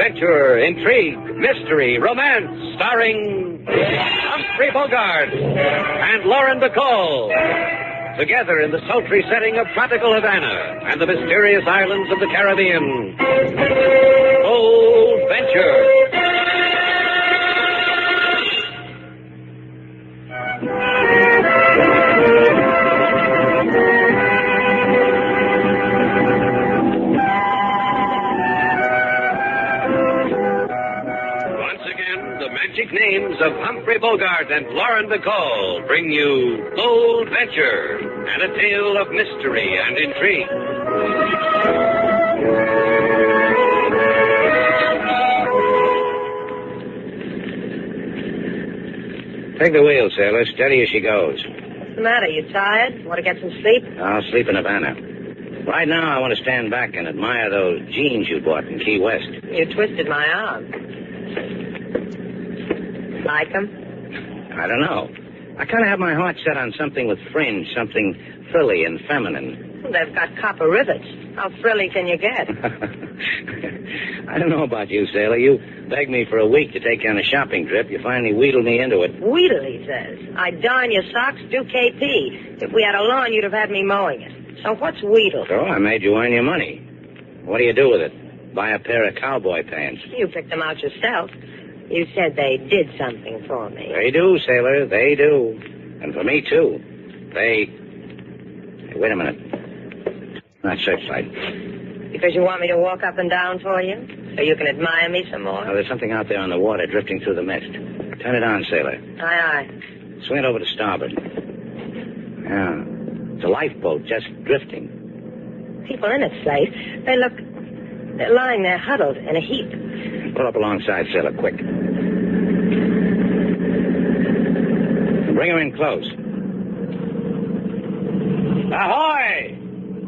adventure, intrigue, mystery, romance, starring Humphrey Bogart and Lauren Bacall. Together in the sultry setting of tropical Havana and the mysterious islands of the Caribbean. Bold Venture. Names of Humphrey Bogart and Lauren Bacall bring you Bold Venture and a tale of mystery and intrigue. Take the wheel, sailor. Steady as she goes. What's the matter? You tired? Want to get some sleep? I'll sleep in Havana. Right now, I want to stand back and admire those jeans you bought in Key West. You twisted my arm. Like them? I don't know. I kind of have my heart set on something with fringe, something frilly and feminine. Well, they've got copper rivets. How frilly can you get? I don't know about you, sailor. You begged me for a week to take you on a shopping trip. You finally wheedled me into it. Wheedle, he says. I'd darn your socks, do KP. If we had a lawn, you'd have had me mowing it. So what's wheedle? So I made you earn your money. What do you do with it? Buy a pair of cowboy pants. You picked them out yourself. You said they did something for me. They do, sailor. They do. And for me, too. Hey, wait a minute. Not searchlight. Because you want me to walk up and down for you? So you can admire me some more? Oh, there's something out there on the water drifting through the mist. Turn it on, sailor. Aye, aye. Swing it over to starboard. Yeah. It's a lifeboat just drifting. People in it, Slate. They're lying there huddled in a heap. Pull up alongside, sailor, quick. Bring her in close. Ahoy!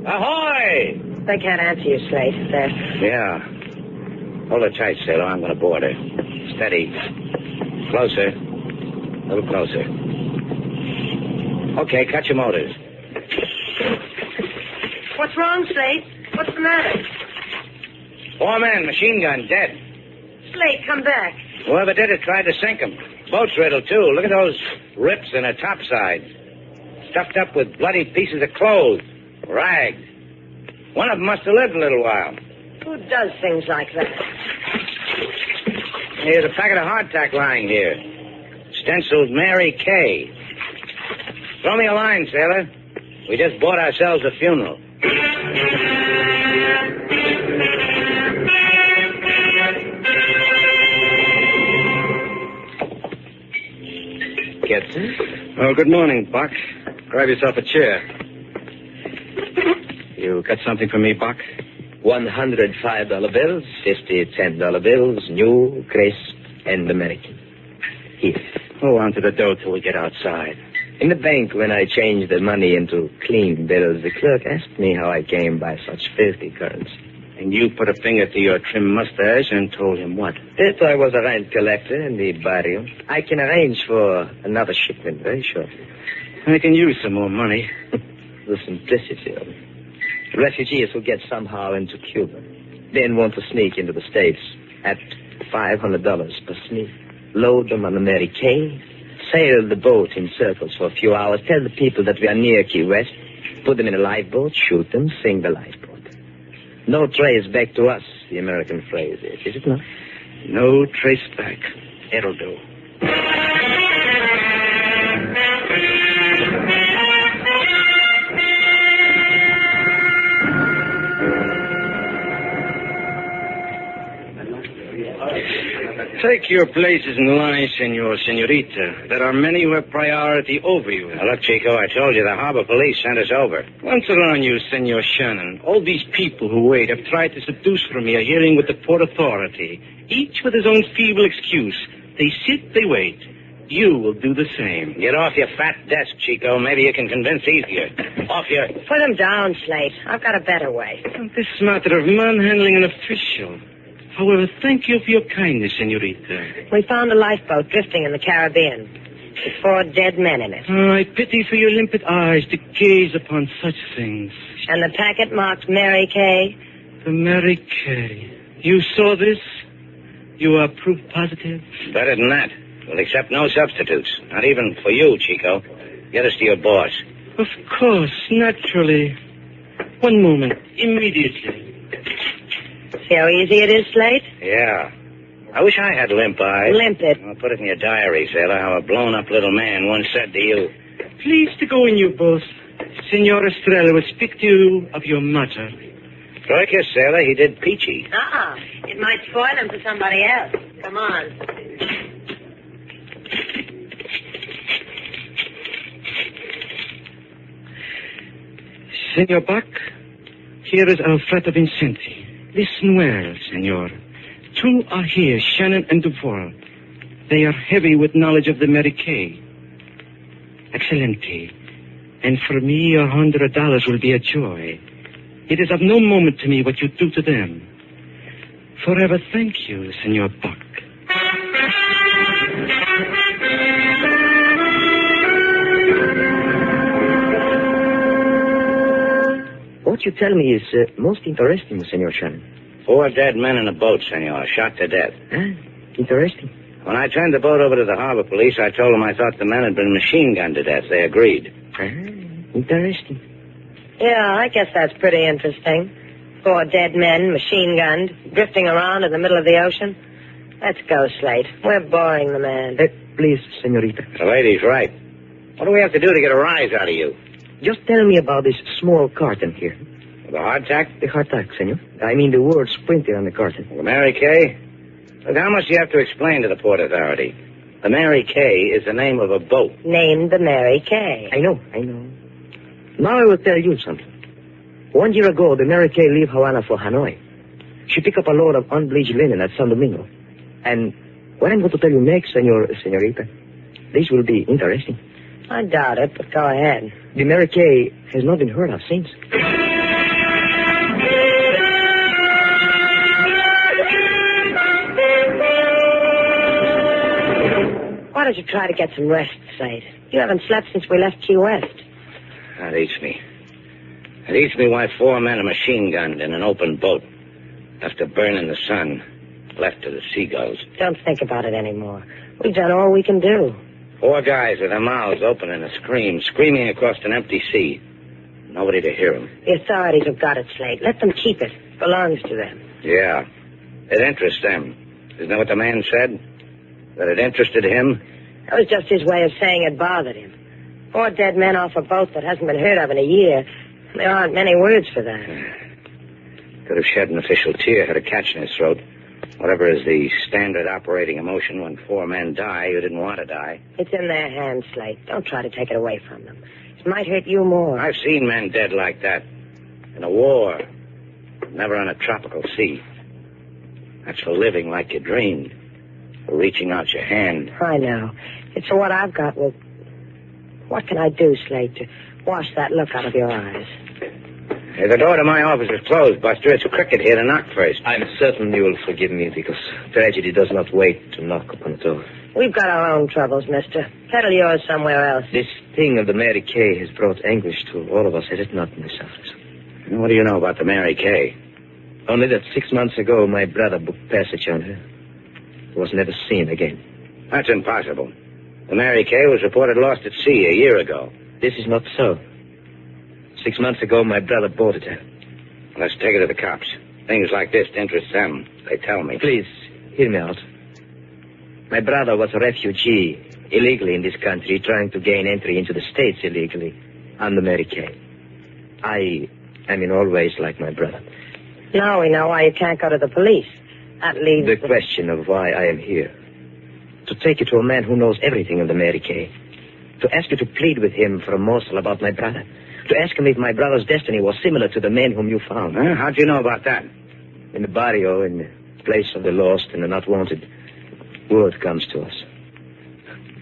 Ahoy! They can't answer you, Slate. Yeah. Hold her tight, sailor. I'm going to board her. Steady. Closer. A little closer. Okay, cut your motors. What's wrong, Slate? What's the matter? 4 men, machine gun, dead. Slate, come back. Whoever did it tried to sink them. Boat's riddled, too. Look at those rips in her topsides. Stuffed up with bloody pieces of clothes. Rags. One of them must have lived a little while. Who does things like that? Here's a packet of hardtack lying here. Stenciled Mary Kay. Throw me a line, sailor. We just bought ourselves a funeral. Gibson? Oh, good morning, Buck. Grab yourself a chair. You got something for me, Buck? $105 bills, 50 $10 bills, new, crisp, and American. Here. Hold on to the dough till we get outside. In the bank, when I changed the money into clean bills, the clerk asked me how I came by such filthy currency. And you put a finger to your trim mustache and told him what? That I was a rent collector in the barrio. I can arrange for another shipment very shortly. I can use some more money. The simplicity of it. Refugees who get somehow into Cuba, then want to sneak into the States at $500 per sneak. Load them on the Mary Kay, sail the boat in circles for a few hours, tell the people that we are near Key West, put them in a lifeboat, shoot them, sink the lifeboat. No trace back to us, the American phrase is it not? No trace back. It'll do. Take your places in line, senorita. There are many who have priority over you. Now, look, Chico, I told you the harbor police sent us over. Once around you, Senor Shannon, all these people who wait have tried to seduce from me a hearing with the Port Authority, each with his own feeble excuse. They sit, they wait. You will do the same. Get off your fat desk, Chico. Maybe you can convince easier. Off your... Put him down, Slate. I've got a better way. This matter of manhandling an official. However, thank you for your kindness, senorita. We found a lifeboat drifting in the Caribbean. With 4 dead men in it. Oh, I pity for your limpid eyes to gaze upon such things. And the packet marked Mary Kay? The Mary Kay. You saw this? You are proof positive? Better than that. We'll accept no substitutes. Not even for you, Chico. Get us to your boss. Of course, naturally. One moment, immediately. See how easy it is, Slate? Yeah. I wish I had limp eyes. Limp it. I'll put it in your diary, Sailor, how a blown-up little man once said to you. Please to go in, you boss. Senor Estrella will speak to you of your mother. Try a kiss, Sailor. He did peachy. It might spoil him for somebody else. Come on. Senor Buck, here is Alfredo Vincenti. Listen well, senor. Two are here, Shannon and Duval. They are heavy with knowledge of the Mary Kay. Excelente. And for me, $100 will be a joy. It is of no moment to me what you do to them. Forever thank you, Senor Buck. What you tell me is most interesting, Senor Shannon. 4 dead men in a boat, senor, shot to death. Interesting. When I turned the boat over to the harbor police, I told them I thought the men had been machine gunned to death. They agreed. Interesting. Yeah, I guess that's pretty interesting. 4 dead men, machine-gunned, drifting around in the middle of the ocean. Let's go, Slate. We're boring the man. Please, senorita. The lady's right. What do we have to do to get a rise out of you? Just tell me about this small carton here. The hardtack? The hardtack, senor. I mean the words printed on the carton. The Mary Kay? Look, how much do you have to explain to the Port Authority? The Mary Kay is the name of a boat. Named the Mary Kay. I know. Now I will tell you something. 1 year ago, the Mary Kay left Havana for Hanoi. She picked up a load of unbleached linen at San Domingo. And what I'm going to tell you next, senorita, this will be interesting. I doubt it, but go ahead. The Mary Kay has not been heard of since. Why don't you try to get some rest, Slate? You haven't slept since we left Key West. That eats me. It eats me why 4 men are machine-gunned in an open boat. Left to burn in the sun. Left to the seagulls. Don't think about it anymore. We've done all we can do. 4 guys with their mouths open in a scream, screaming across an empty sea. Nobody to hear them. The authorities have got it, Slate. Let them keep it. It belongs to them. Yeah. It interests them. Isn't that what the man said? That it interested him? That was just his way of saying it bothered him. 4 dead men off a boat that hasn't been heard of in a year. There aren't many words for that. Could have shed an official tear, had a catch in his throat. Whatever is the standard operating emotion when 4 men die who didn't want to die. It's in their hands, Slate. Don't try to take it away from them. It might hurt you more. I've seen men dead like that. In a war. Never on a tropical sea. That's for living like you dreamed. For reaching out your hand. I know. It's what I've got. Well, what can I do, Slate, to wash that look out of your eyes? Hey, the door to my office is closed, Buster. It's Cricket here to knock first. I'm certain you will forgive me because tragedy does not wait to knock upon the door. We've got our own troubles, mister. Settle yours somewhere else. This thing of the Mary Kay has brought anguish to all of us, has it not, Miss Alfred? What do you know about the Mary Kay? Only that 6 months ago, my brother booked passage on her. He was never seen again. That's impossible. The Mary Kay was reported lost at sea a year ago. This is not so. 6 months ago, my brother boarded her. Let's take her to the cops. Things like this interest them. They tell me. Please, hear me out. My brother was a refugee, illegally in this country, trying to gain entry into the States illegally, on the Mary Kay. I am in all ways like my brother. Now we know why you can't go to the police. That leaves the question of why I am here. To take you to a man who knows everything of the Mary Kay. To ask you to plead with him for a morsel about my brother. To ask him if my brother's destiny was similar to the man whom you found. How'd you know about that? In the barrio, in the place of the lost and the not wanted, word comes to us.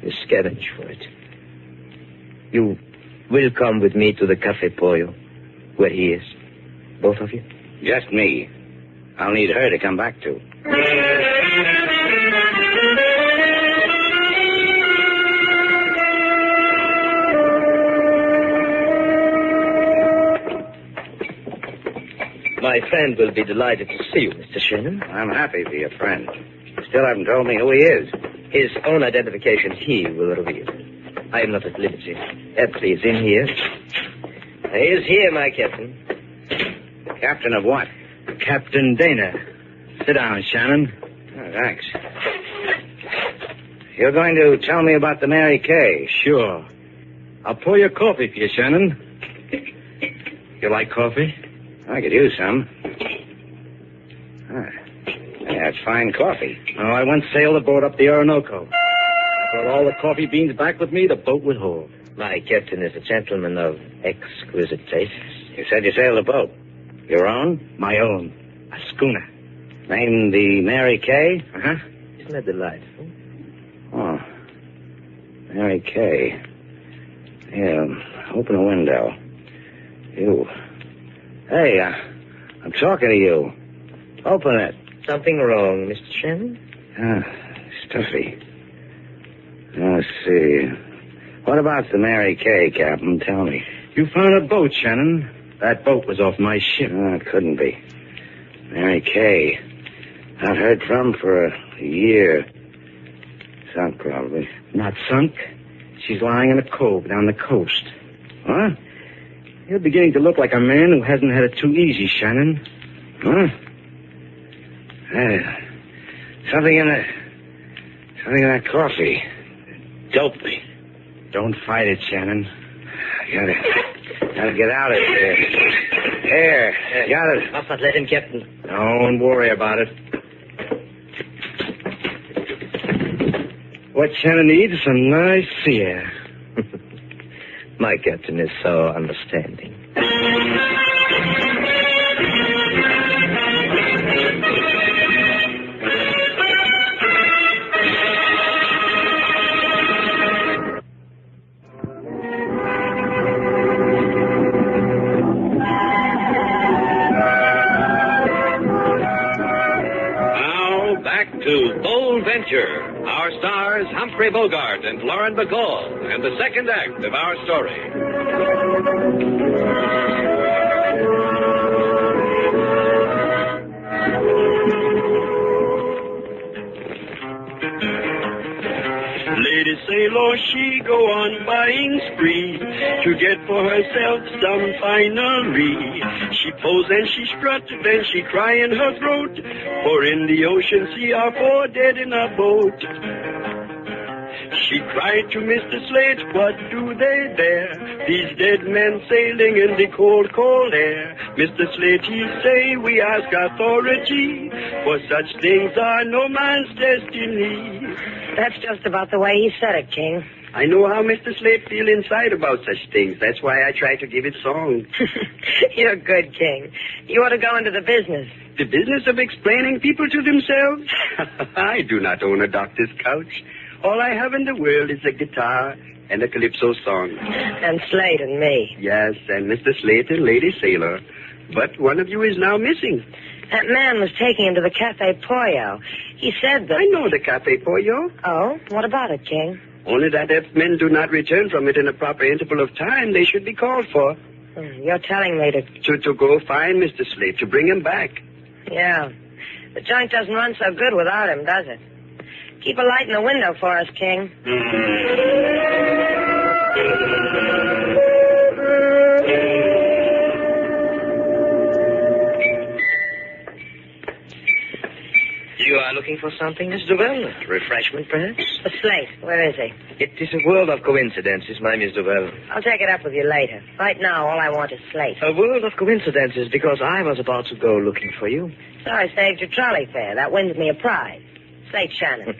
We scavenge for it. You will come with me to the Café Pollo, where he is. Both of you? Just me. I'll need her to come back to. My friend will be delighted to see you, Mr. Shannon. I'm happy to be a friend. still haven't told me who he is. His own identification he will reveal. I am not at liberty. Please, in here. He is here, my captain. Captain of what? Captain Dana. Sit down, Shannon. Oh, thanks. You're going to tell me about the Mary Kay? Sure. I'll pour your coffee for you, Shannon. You like coffee? I could use some. Yeah, it's fine coffee. Oh, I once sailed a boat up the Orinoco. I brought all the coffee beans back with me the boat would hold. My captain is a gentleman of exquisite taste. You said you sailed a boat. Your own? My own. A schooner. Named the Mary Kay? Uh-huh. Isn't that delightful? Oh. Mary Kay. Yeah, open a window. You. Hey, I'm talking to you. Open it. Something wrong, Mr. Shannon? Stuffy. Let's see. What about the Mary Kay, Captain? Tell me. You found a boat, Shannon. That boat was off my ship. It couldn't be. Mary Kay. Not heard from for a year. Sunk, probably. Not sunk. She's lying in a cove down the coast. Huh? You're beginning to look like a man who hasn't had it too easy, Shannon. Huh? Something in that coffee. Doped me. Don't fight it, Shannon. Gotta get out of here. Here. Got it. Must not let him, Captain. Don't worry about it. What Shannon needs is some nice sea air. My captain is so understanding. Our stars, Humphrey Bogart and Lauren Bacall, and the second act of our story. Lady Sailor, she go on buying spree to get for herself some finery. She pose and she strut, then she cry in her throat, for in the ocean sea are 4 dead in a boat. She cried to Mr. Slate, what do they there? These dead men sailing in the cold, cold air. Mr. Slate, he say, we ask authority, for such things are no man's destiny. That's just about the way he said it, King. I know how Mr. Slate feel inside about such things. That's why I try to give it song. You're good, King. You ought to go into the business. The business of explaining people to themselves? I do not own a doctor's couch. All I have in the world is a guitar and a calypso song. And Slate and me. Yes, and Mr. Slate and Lady Sailor. But one of you is now missing. That man was taking him to the Cafe Pollo. He said that... I know the Cafe Pollo. Oh? What about it, King? Only that if men do not return from it in a proper interval of time, they should be called for. You're telling me To go find Mr. Slate, to bring him back. Yeah. The joint doesn't run so good without him, does it? Keep a light in the window for us, King. You are looking for something, Miss Duval? Refreshment, perhaps? The Slate. Where is he? It is a world of coincidences, my Miss Duval. I'll take it up with you later. Right now, all I want is Slate. A world of coincidences, because I was about to go looking for you. So I saved your trolley fare. That wins me a prize. Slate Shannon.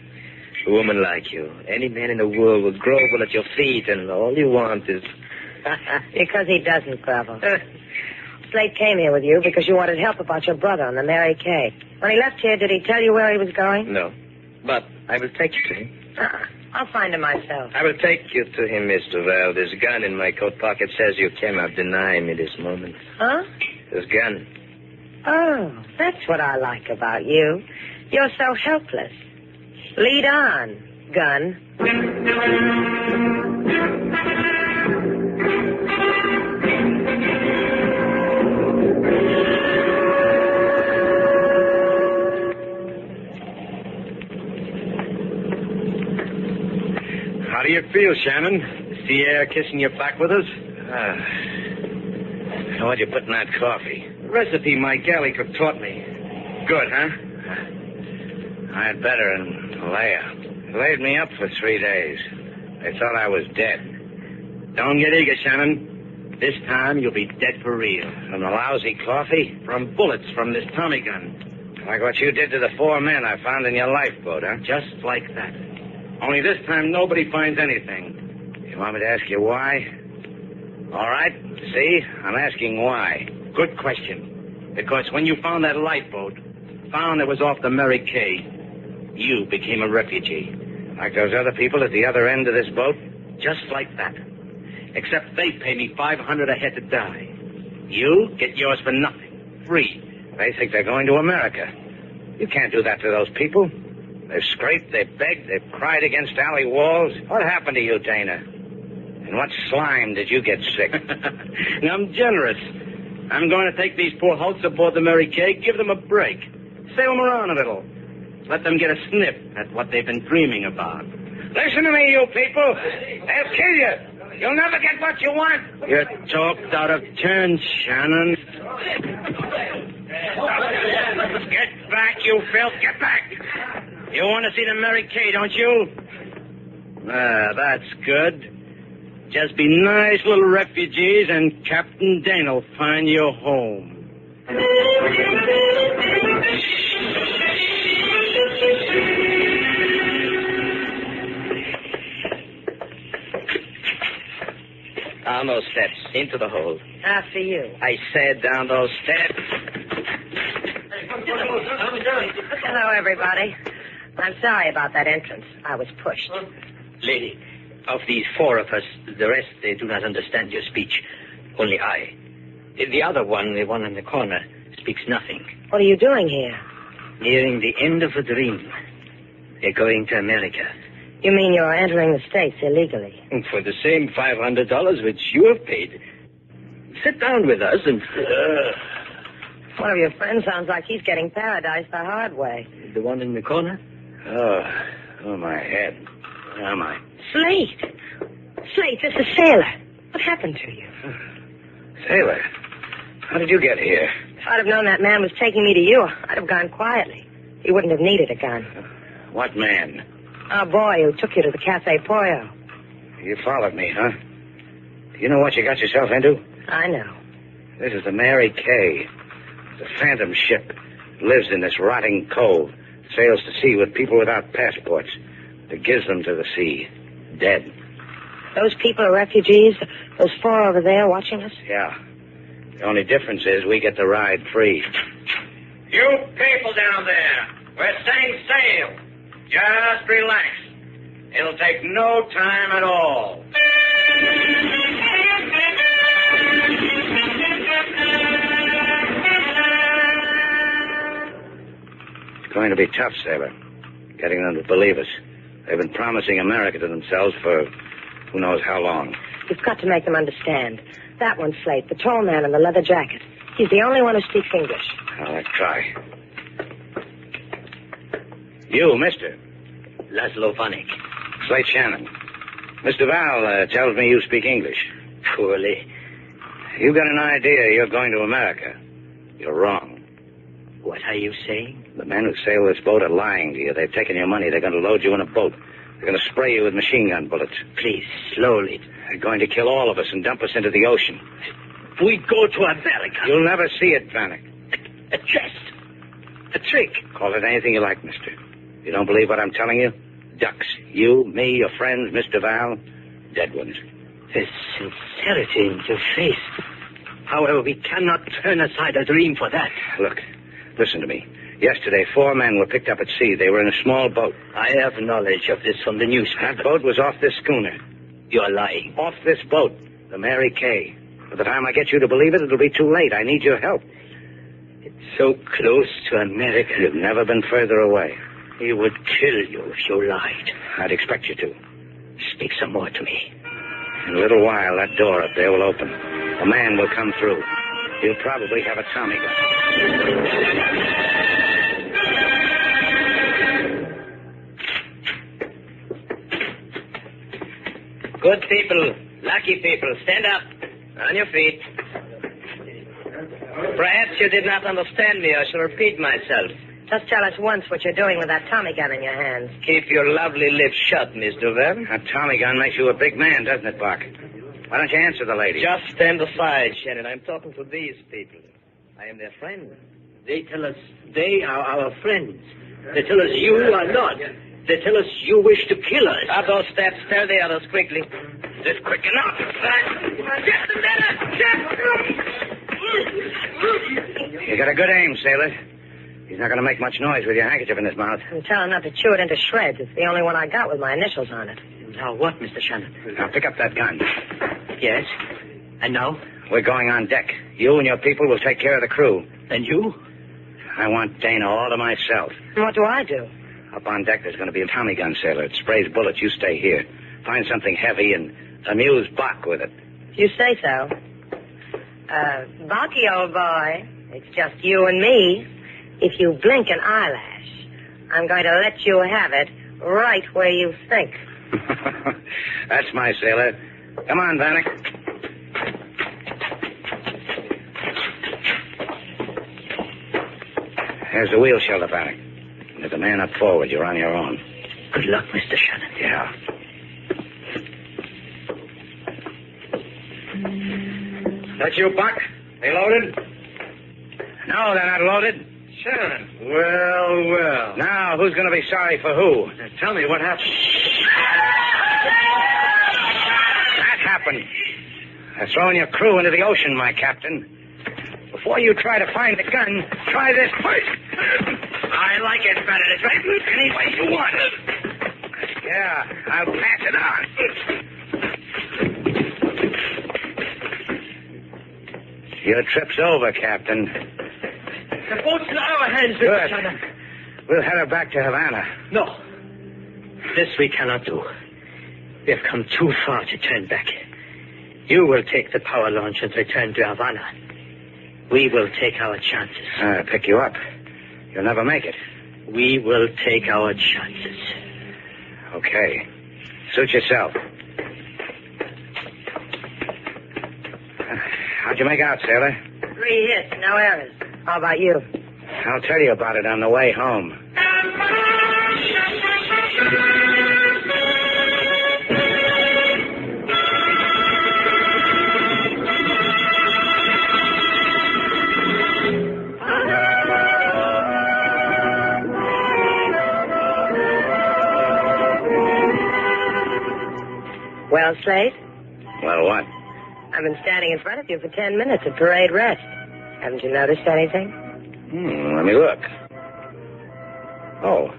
A woman like you. Any man in the world would grovel at your feet, and all you want is... Because he doesn't grovel. Slate came here with you because you wanted help about your brother on the Mary Kay. When he left here, did he tell you where he was going? No. But I will take you to him. I'll find him myself. I will take you to him, Miss Duval. This gun in my coat pocket says you cannot deny me this moment. Huh? This gun. Oh, that's what I like about you. You're so helpless. Lead on, gun. How do you feel, Shannon? Is the air kissing your back with us? What'd you put in that coffee? Recipe my galley cook taught me. Good, huh? I had better in Leia. It laid me up for 3 days. They thought I was dead. Don't get eager, Shannon. This time you'll be dead for real. From the lousy coffee? From bullets from this Tommy gun. Like what you did to the 4 men I found in your lifeboat, huh? Just like that. Only this time nobody finds anything. You want me to ask you why? All right. See? I'm asking why. Good question. Because when you found that lifeboat, found it was off the Mary Kay, you became a refugee. Like those other people at the other end of this boat? Just like that. Except they pay me $500 a head to die. You get yours for nothing. Free. They think they're going to America. You can't do that to those people. They've scraped, they've begged, they've cried against alley walls. What happened to you, Dana? And what slime did you get sick? I'm generous. I'm going to take these poor hulks aboard the Mary Kay, give them a break. Sail them around a little. Let them get a sniff at what they've been dreaming about. Listen to me, you people. They'll kill you. You'll never get what you want. You're talked out of turn, Shannon. Get back, you filth. Get back. You want to see the Mary Kay, don't you? That's good. Just be nice little refugees, and Captain Dan'll find you home. Down those steps, into the hold. After you. I said down those steps. Hello, everybody. I'm sorry about that entrance. I was pushed. Lady, of these 4 of us, the rest, they do not understand your speech. Only I. The other one, the one in the corner, speaks nothing. What are you doing here? Nearing the end of a dream. They're going to America. You mean you're entering the States illegally? For the same $500 which you have paid. Sit down with us and... One of your friends sounds like he's getting paradise the hard way. The one in the corner? Oh, my head. Where am I? Slate! Slate, this is Sailor. What happened to you? Sailor, how did you get here? If I'd have known that man was taking me to you, I'd have gone quietly. He wouldn't have needed a gun. What man? Our boy who took you to the Cafe Pollo. You followed me, huh? Do you know what you got yourself into? I know. This is the Mary Kay. It's a phantom ship. It lives in this rotting cove. Sails to sea with people without passports. It gives them to the sea. Dead. Those people are refugees? Those 4 over there watching us? Yeah. The only difference is we get to ride free. You people down there, we're setting sail. Just relax. It'll take no time at all. It's going to be tough, Sailor. Getting them to believe us. They've been promising America to themselves for who knows how long. You've got to make them understand. That one's Slate, the tall man in the leather jacket. He's the only one who speaks English. Let's try. You, mister. Laszlo Vanek. Slate Shannon. Miss Duval tells me you speak English. Poorly. You've got an idea you're going to America. You're wrong. What are you saying? The men who sail this boat are lying to you. They've taken your money. They're going to load you in a boat. They're going to spray you with machine gun bullets. Please, slowly. They're going to kill all of us and dump us into the ocean. We go to America. You'll never see it, Vanek. A jest. A trick. Call it anything you like, mister. You don't believe what I'm telling you? Ducks. You, me, your friends, Miss Duval, dead ones. The sincerity in your face. However, we cannot turn aside a dream for that. Look, listen to me. Yesterday, 4 men were picked up at sea. They were in a small boat. I have knowledge of this from the newspaper. That boat was off this schooner. You're lying. Off this boat, the Mary Kay. By the time I get you to believe it, it'll be too late. I need your help. It's so close to America. You've never been further away. He would kill you if you lied. I'd expect you to. Speak some more to me. In a little while, that door up there will open. A man will come through. He'll probably have a Tommy gun. Good people, lucky people, stand up. On your feet. Perhaps you did not understand me. I shall repeat myself. Just tell us once what you're doing with that Tommy gun in your hands. Keep your lovely lips shut, Miss Duval. A Tommy gun makes you a big man, doesn't it, Buck? Why don't you answer the lady? Just stand aside, Shannon. I'm talking to these people. I am their friend. They tell us they are our friends. They tell us you are not. They tell us you wish to kill us. Up those steps. Tell the others quickly. That's quick enough. You got a good aim, sailor. He's not going to make much noise with your handkerchief in his mouth. And tell him not to chew it into shreds. It's the only one I got with my initials on it. Now what, Mr. Shannon? Now pick up that gun. Yes. And now? We're going on deck. You and your people will take care of the crew. And you? I want Dana all to myself. And what do I do? Up on deck, there's going to be a Tommy gun, sailor. It sprays bullets. You stay here. Find something heavy and amuse Bach with it. You say so. Bucky, old boy, it's just you and me. If you blink an eyelash, I'm going to let you have it right where you think. That's my sailor. Come on, Vanek. There's the wheel shelter, Vanek. There's a man up forward. You're on your own. Good luck, Mr. Shannon. Yeah. That you, Buck? They loaded? No, they're not loaded. Shannon. Well. Now, who's going to be sorry for who? Tell me what happened. That happened. They're throwing your crew into the ocean, my captain. Before you try to find the gun, try this first. I like it better this way. Any way you want it. Yeah, I'll pass it on. Your trip's over, Captain. The boat's in our hands, Mr. Good. Shannon. We'll head her back to Havana. No. This we cannot do. We have come too far to turn back. You will take the power launch and return to Havana. We will take our chances. I'll pick you up. You'll never make it. We will take our chances. Okay. Suit yourself. How'd you make out, sailor? 3 hits, no errors. How about you? I'll tell you about it on the way home. Well, Slate, Well, what? I've been standing in front of you for 10 minutes at parade rest. Haven't you noticed anything? Let me look. Oh,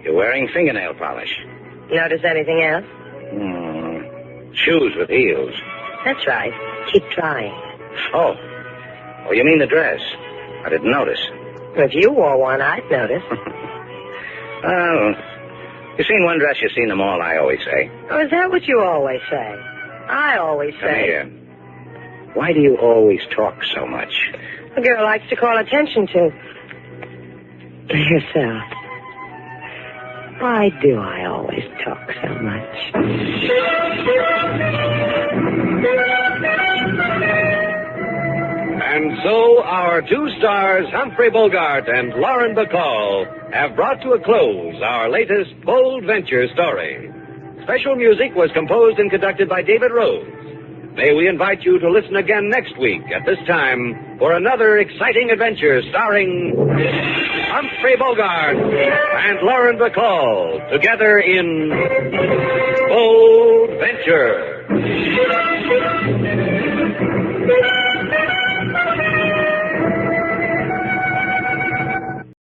you're wearing fingernail polish. Notice anything else? Shoes with heels. That's right. Keep trying. Oh, you mean the dress? I didn't notice. If you wore one, I'd notice. Oh, you've seen one dress, you've seen them all, I always say. Oh, is that what you always say? I always Come say. here. Why do you always talk so much? A girl likes to call attention to herself. Why do I always talk so much? And so our 2 stars, Humphrey Bogart and Lauren Bacall, have brought to a close our latest bold venture story. Special music was composed and conducted by David Rose. May we invite you to listen again next week at this time for another exciting adventure starring Humphrey Bogart and Lauren Bacall together in Bold Venture.